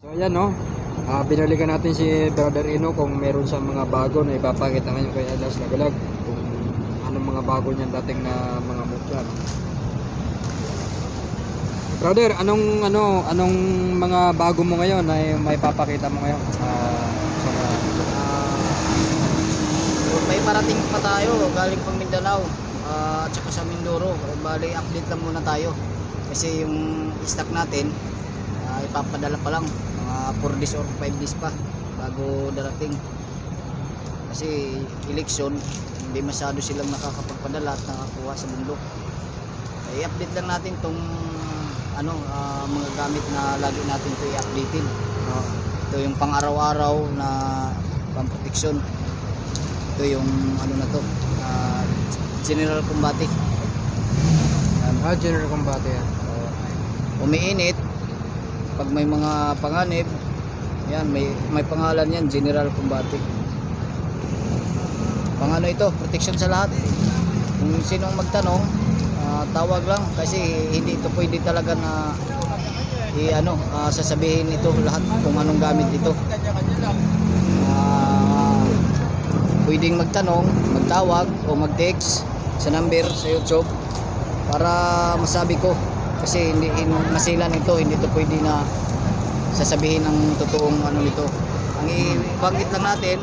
So ayan no, binalikan natin si Brother Ino kung meron sa mga bago na ipapakita ngayon kay Alas Lagalag kung anong mga bago niyan dating na mga mutya. No? Brother, anong mga bago mo ngayon na may papakita mo ngayon? Sa mga May parating pa tayo galing pang Mindanao at saka sa Mindoro. Bali update lang muna tayo kasi yung stock natin ipapadala pa lang mga 4 days or 5 days pa bago darating kasi election, hindi masyado silang nakakapagpadala at nakakuha sa bundok. I-update lang natin tong mga gamit na lagi natin ito i-updatein. Ito yung pang araw-araw na pang-protection. Ito yung General Combate. General Combate yan. Umiinit pag may mga panganib, yan may pangalan yan, General Combate. Pang ito, protection sa lahat. Kung sinong magtanong, tawag lang kasi hindi ito pwede talaga na sasabihin ito lahat kung anong gamit ito. Pwedeng magtanong, magtawag o mag-text sa number sa YouTube para masabi ko kasi hindi masilan ito, hindi ito pwede na sasabihin ng totoong nito. Ang ibanggit lang natin,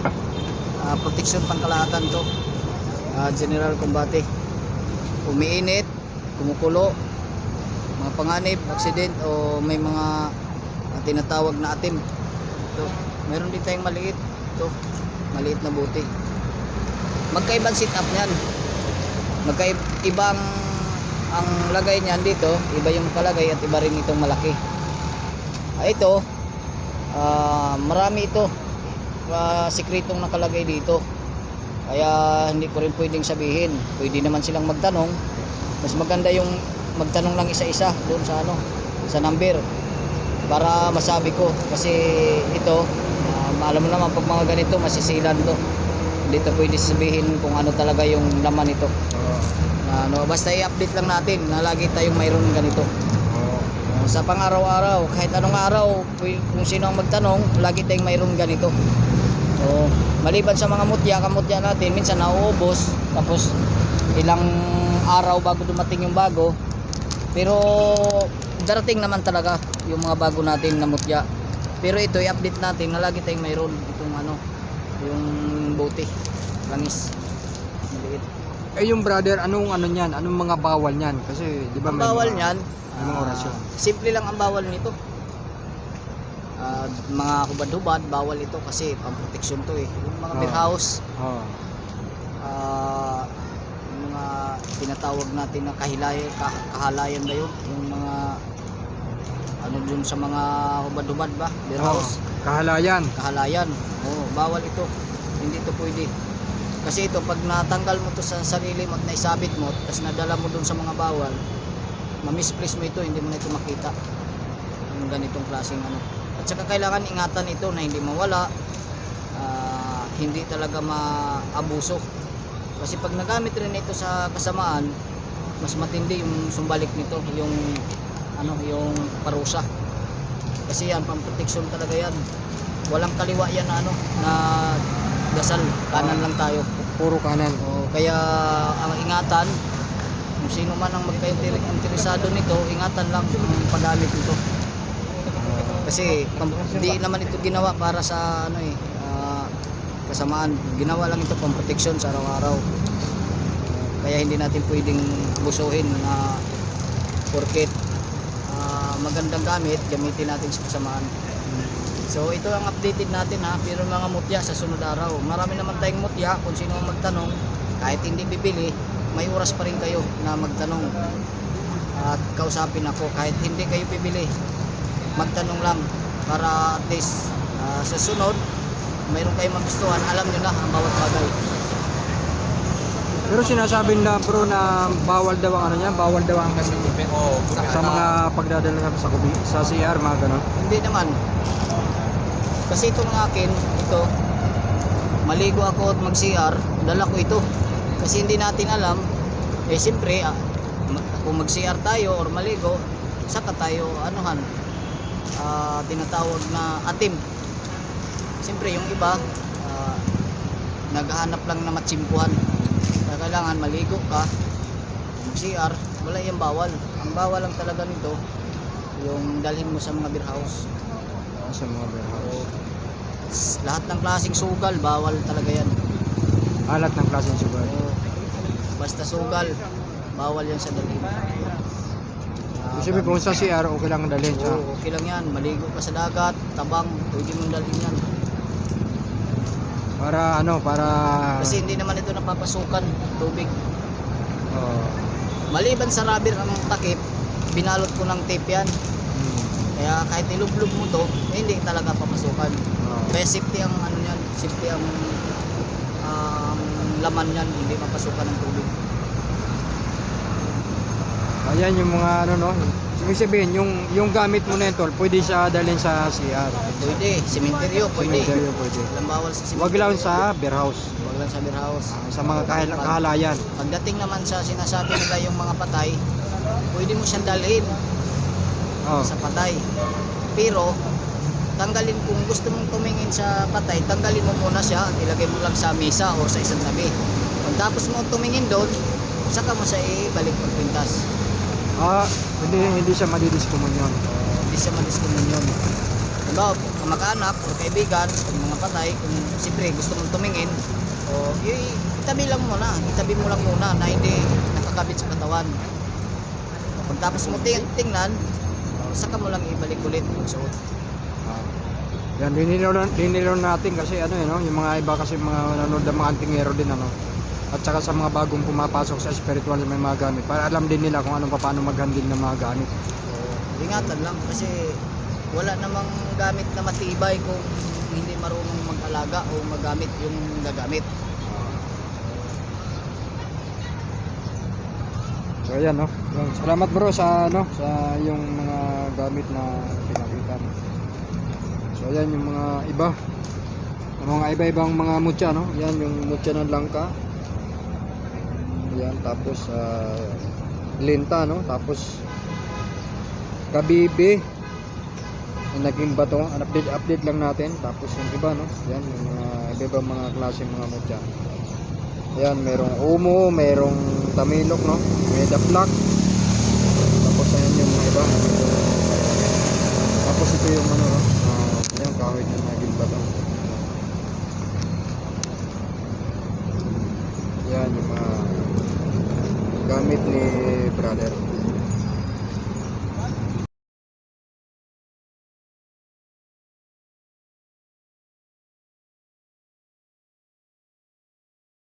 protection pangkalahatan to, General Combate. Umiinit, kumukulo, mga panganib, accident o may mga tinatawag na atim. Ito, meron din tayong maliit. Ito, maliit na buti. Magkaibang setup niyan. Magkaibang ang lagay niyan dito, iba yung palagay at iba rin itong malaki. Ito, marami ito. Sikretong nakalagay dito. Kaya hindi ko rin pwedeng sabihin. Pwede naman silang magtanong. Mas maganda yung magtanong lang isa-isa doon sa number para masabi ko kasi ito alam mo naman pag mga ganito masisilan to, hindi to pwede sabihin kung ano talaga yung laman nito. Basta i-update lang natin na lagi tayong mayroon ganito. Sa pang-araw-araw, kahit anong araw kung sino ang magtanong, lagi tayong mayroon ganito. Maliban sa mga kamutya natin minsan nauubos tapos ilang araw bago dumating yung bago, pero darating naman talaga yung mga bago natin na mutya. Pero ito i-update natin na lagi tayong mayroon itong yung bote langis maliit. Yung brother, anong niyan? Anong mga bawal niyan? Kasi di ba ang bawal niyan, may mga orasyon. simple lang ang bawal nito. Mga hubad-hubad bawal ito kasi pang-protection to yung mga beer house. Yung mga tinatawag natin na kahalayan ba yun? Yung mga dun sa mga hubad-hubad ba? Beer house. Kahalayan. Bawal ito. Hindi ito pwede. Kasi ito pag natanggal mo to sa sarili mo at naisabit mo tapos nadala mo dun sa mga bawal, ma-misplace mo ito, hindi mo na ito makita. Yung ganitong klaseng At saka kailangan ingatan ito na hindi mawala, hindi talaga maabuso. Kasi pag nagamit rin ito sa kasamaan, mas matindi yung sumbalik nito, yung parusa. Kasi yan, pang-protection talaga yan. Walang kaliwa yan na dasal, kanan lang tayo. Puro kanan. Kaya ang ingatan, kung sino man ang magka-interesado nito, ingatan lang ang paggamit nito. Kasi hindi naman ito ginawa para sa kasamaan. Ginawa lang ito pang protection sa araw-araw. Kaya hindi natin pwedeng busuhin na porket magandang gamit, gamitin natin sa kasamaan. So ito ang updated natin pero mga mutya sa sunod araw. Marami naman tayong mutya, kung sino ang magtanong, kahit hindi bibili, may oras pa rin kayo na magtanong at kausapin ako. Kahit hindi kayo bibili, magtanong lang para at least sa sunod mayroon kayong magustuhan, alam nyo na ang bawat bagay. Pero sinasabi na bro na bawal daw ang bawal daw ang sa mga pagdadala sa CR, mga ganon. Hindi naman. Kasi itong akin, ito, maligo ako at mag-CR, dala ko ito. Kasi hindi natin alam, siyempre, kung mag-CR tayo or maligo, saka tayo tinatawag na atim. Siyempre yung iba naghahanap lang na matsimpuhan. Kaya kailangan maligo ka, CR, wala yung bawal. Ang bawal lang talaga nito yung dalhin mo sa mga beer house. Sa mga beer house. Lahat ng klaseng sugal bawal talaga yan. Alat ng klaseng sugal. Basta sugal bawal yan sa dalhin. Kasi kung sa CR, okay lang dalhin siya. Oo, okay lang yan. Maligo ka sa dagat, tabang, pwede mong dalhin yan. Para ano, para... Kasi hindi naman ito napapasukan tubig. Oh. Maliban sa rubber ang takip, binalot ko ng tape yan. Kaya kahit ilublob mo to, hindi talaga papasukan. Oh. Kaya safety ang ano yan, safety ang laman yan, hindi mapasukan ng tubig. Ayan yung mga ano no. Ibig sabihin, yung gamit mo na ito, pwede siya dalhin sa CR. Pwede, sementeryo, pwede. Cemetery, pwede. Walang bawal sa sementeryo. Wag lang sa beer house. Wag lang sa beer house. Sa mga kahalayan. Pagdating naman sa sinasabi nila yung mga patay, pwede mo siyang dalhin Oh. sa patay. Pero tanggalin, kung gusto mong tumingin sa patay, tanggalin mo muna siya, ilagay mo lang sa mesa o sa isang tabi. Pagtapos mo tumingin doon, saka mo siya ibalik pagpintas. Hindi siya madidiskumunyon. Hindi siya madiskumunyon. Diba, kamag-anak o kaibigan, kung mga patay, kung siyempre gusto mong tumingin, itabi mo lang muna na hindi nakakabit sa katawan. Pagtapos mo tingnan, saka mo lang ibalik ulit suot. Yan, dinilon natin kasi ano yun, no? Yung mga iba kasi mga nanonood ng mga antingero din ano. At saka sa mga bagong pumapasok sa spiritual may mga gamit para alam din nila kung paano mag-handle ng mga gamit. Ingatan lang kasi wala namang gamit na matibay kung hindi marunong mag-alaga o magamit yung gagamit. So ayan no. Salamat bro sa sa yung mga gamit na pinakita mo. So ayan yung mga iba. Yung mga iba-ibang mga mutya no. Yan yung mutya ng langka. Yan tapos linta no. Tapos kabibi. Yung naging bato, update lang natin. Tapos yung iba no. Yan yung mga iba-ibang mga klaseng mga mutya. Ayan, merong umo, merong tamilok, no? May daplak. Tapos ayan yung mga iba. Tapos ito yung ano, no? Ayan, kahoy na naging bato. Ayan, yung mga gamit ni brother.